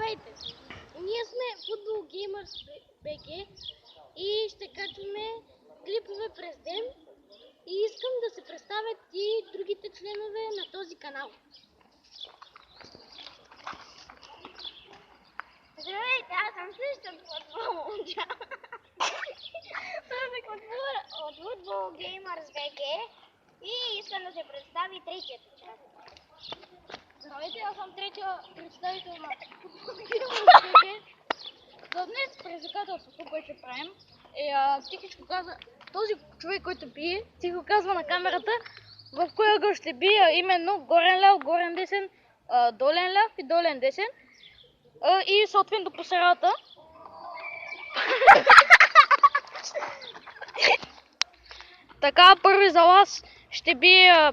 Здравейте! Ние сме Football Gamers BG и ще качваме клипове през ден и искам да се представят и другите членове на този канал. Здравейте, аз съм също от момче. От Football Gamers BG и искам да се представи третият участник. Здравейте, аз съм третия представител на за днес предизвикателството, което ще правим тихичко каза, този човек, който бие, тихо казва на камерата в кой ъгъл ще бие, именно горен ляв, горен десен, долен ляв и долен десен и съответно по средата. Така, първи за вас ще бие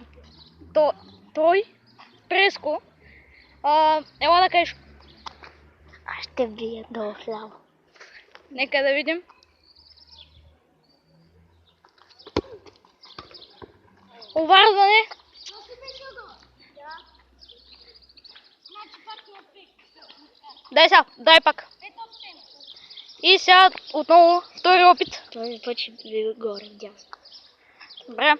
той, Преско. Ела да кажеш. Аз ще бия долу вляво. Нека да видим. Уварзване. Дай сега, дай пак. И сега отново втори опит. Този път ще бия горе вдясно. Добре.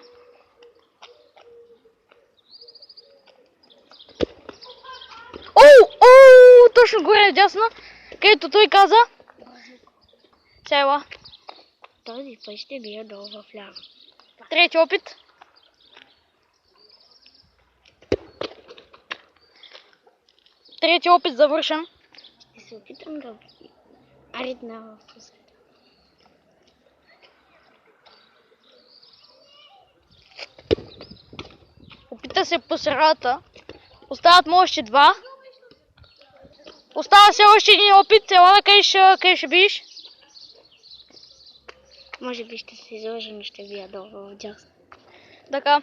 Точно горе вдясно, където той каза. Сега. Този път ще бия долу вляво. Трети опит. Трети опит завършен. Ще се опитам да ритна в посред. Опита се по средата. Остават му още два. Остава се още един опит. Ела да кажеш къде ще биеш. Може би ще се излъжа, но ще бия долу вдясно. Така.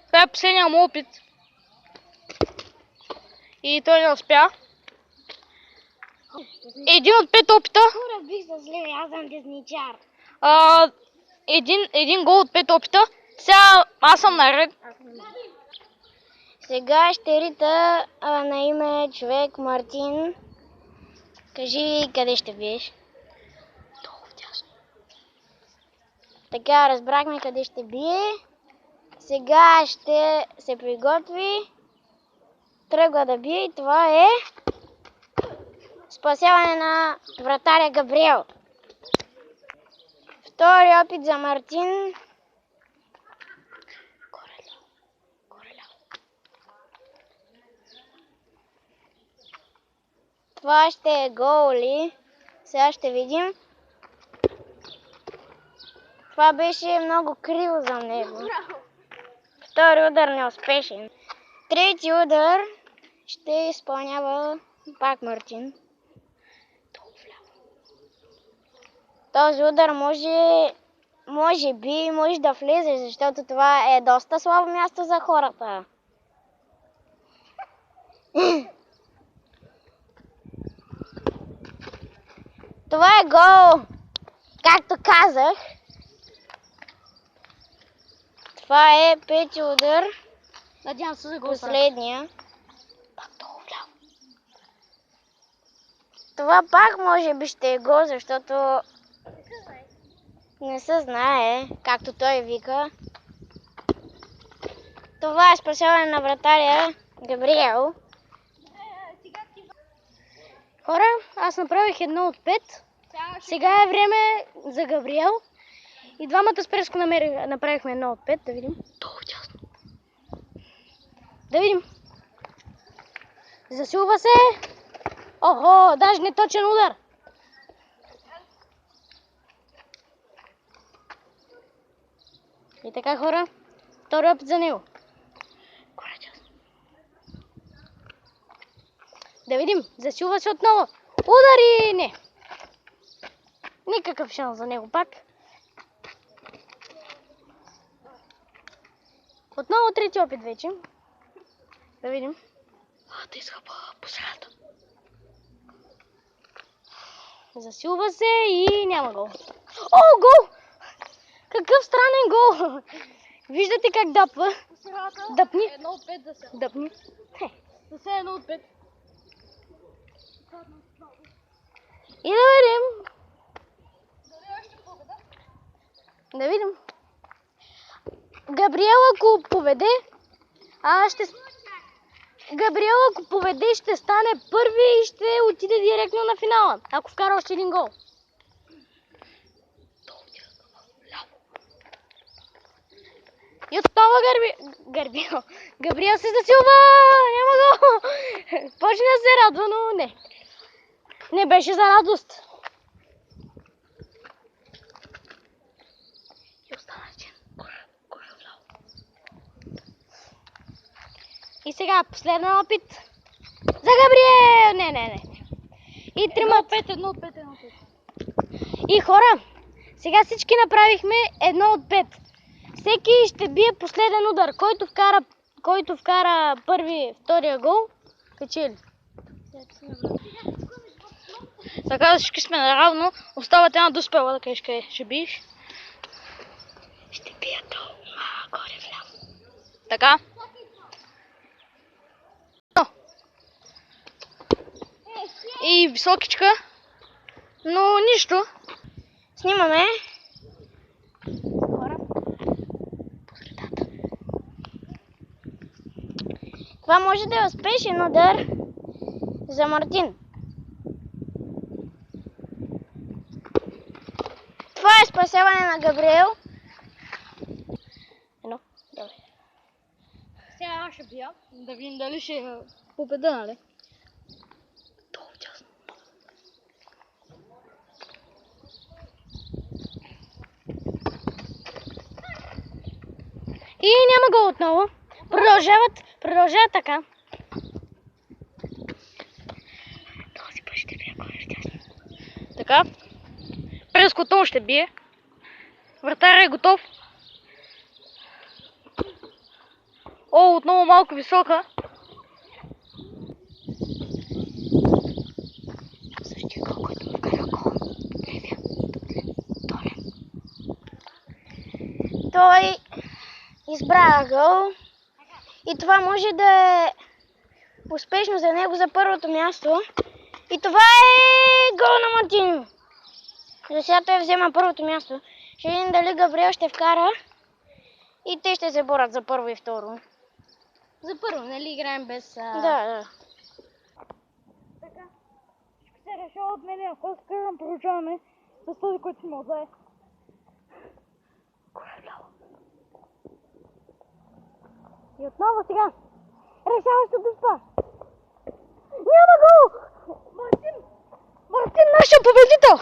Това е последния му опит. И той не успя. Един от 5 опита. Хора, бих за зле, аз съм десничар. Един гол от 5 опита. Сега аз съм наред. Сега ще рита на име човек Мартин. Кажи къде ще биеш. Долу вдясно. Така, разбрахме къде ще бие. Сега ще се приготви. Тръгва да бие и това е спасяване на вратаря Габриел. Втори опит за Мартин. Това ще е гол ли? Сега ще видим. Това беше много криво за него. Втори удар неуспешен. Трети удар ще изпълнява пак Мартин. Този удар може би може да влезе, защото това е доста слабо място за хората. Това е гол, както казах. Това е пети удар. Надявам се за гол. Последния. Пак долу вляво. Това пак може би ще е гол, защото не се знае, както той вика. Това е спасяване на вратаря Габриел. Хора, аз направих 1 от 5. Сега е време за Габриел. И двамата с Преско направихме 1 от 5. Да видим. Долу дясно. Да видим. Засилва се. Охо, даже не точен удар. И така, хора, втори опит за него. Да видим, засилва се отново. Удари! Не. Никакъв шанс за него пак. Отново трети опит вече. Да видим. Те изхъпа по средата. Засилва се и няма гол. О, гол! Какъв странен гол! Виждате как дапва. Дъпни. 1 от 5 за сега. Дъпни. За сега 1 от 5. И да видим. Да видим. Габриел, ако поведе, Габриел, ако поведе, ще стане първи и ще отиде директно на финала, ако вкара още един гол. И отново Габриел се засилва, няма гол. Почна да се радва, но не. Не беше за радост. И остана един. И сега последен опит за Габриел. Не. И трима. 1 от 5. И хора, сега всички направихме 1 от 5. Всеки ще бие последен удар. Който вкара първи, втория гол, печели. Така всички сме наравно. Остават една доспела да кажеш къде ще биеш. Ще бия долу, горе вляво. Така. И високичка. Но нищо. Снимаме. Това може да е успешен удар за Мартин. Това е спасяване на Габриел. Едно, добре. Сега аз ще бия. Да видим дали ще победа, нали? Долу тясно. И няма гол отново. Продължават така. Този път ще бие горе тясно. Така. През котон ще бие. Вратаря е готов. О, отново малко висока. Същия гол, който му вкара гол. Левия. Долен. Той избра гол. И това може да е успешно за него за първото място. И това е гол на Мартин. За сега той взема първото място. Ще видим дали Габриел ще вкара. И те ще се борят за първо и второ. За първо, нали играем без... Да. Така. Ще се решава от мене, ако скървам, продължаваме с този, който сме отзад. Горе вляво. И отново сега. Решаващо доспа. Няма гол! Мартин, нашия победител!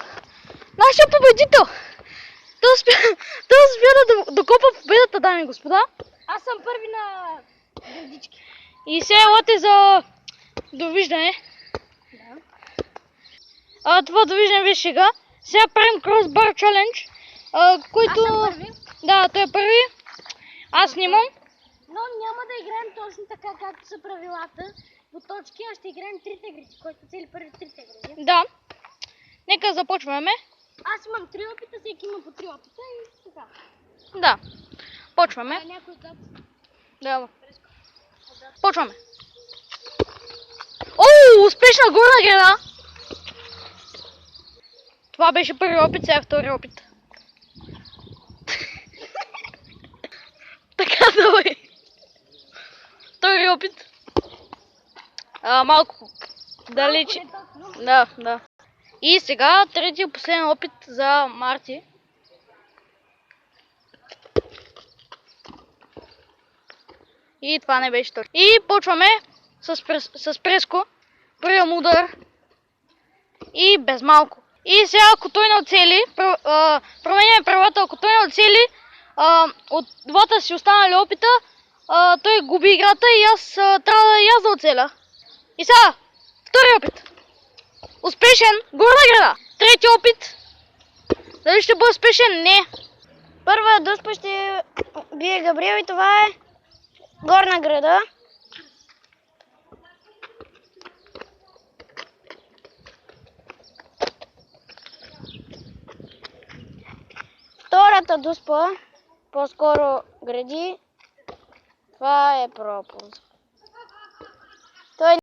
Той успя да докопа победата, дами и господа. Аз съм първи на градички. И сега елате за довиждане. Да. Това довиждане беше шега. Сега правим кросбар чалендж, който... Аз съм първи. Да, той е първи. Аз снимам. Но няма да играем точно така, както са правилата по точки, а ще играем трите гради, който цели първи трите гради. Да. Нека започваме. Аз имам 3 опита, всеки има по 3 опита и така. Да. Почваме. Някой отзад. Да. Почваме. О, успешна горна града! Това беше първи опит, сега втори опит. Така, давай. Втори опит. Малко далече. Да. И сега третия последен опит за Марти. И това не беше точно. И почваме с Преско. Първият му удар. И без малко. И сега, ако той не оцели, променяме правилата, ако той не оцели, от двата си останали опита, той губи играта и аз трябва да оцеля. И сега, втори опит. Успешен, горна града. Трети опит. Дали ще бъде успешен? Не. Първа дъспа ще бие Габриел и това е горна града. Втората дуспа, по-скоро гради, това е пропуск. Той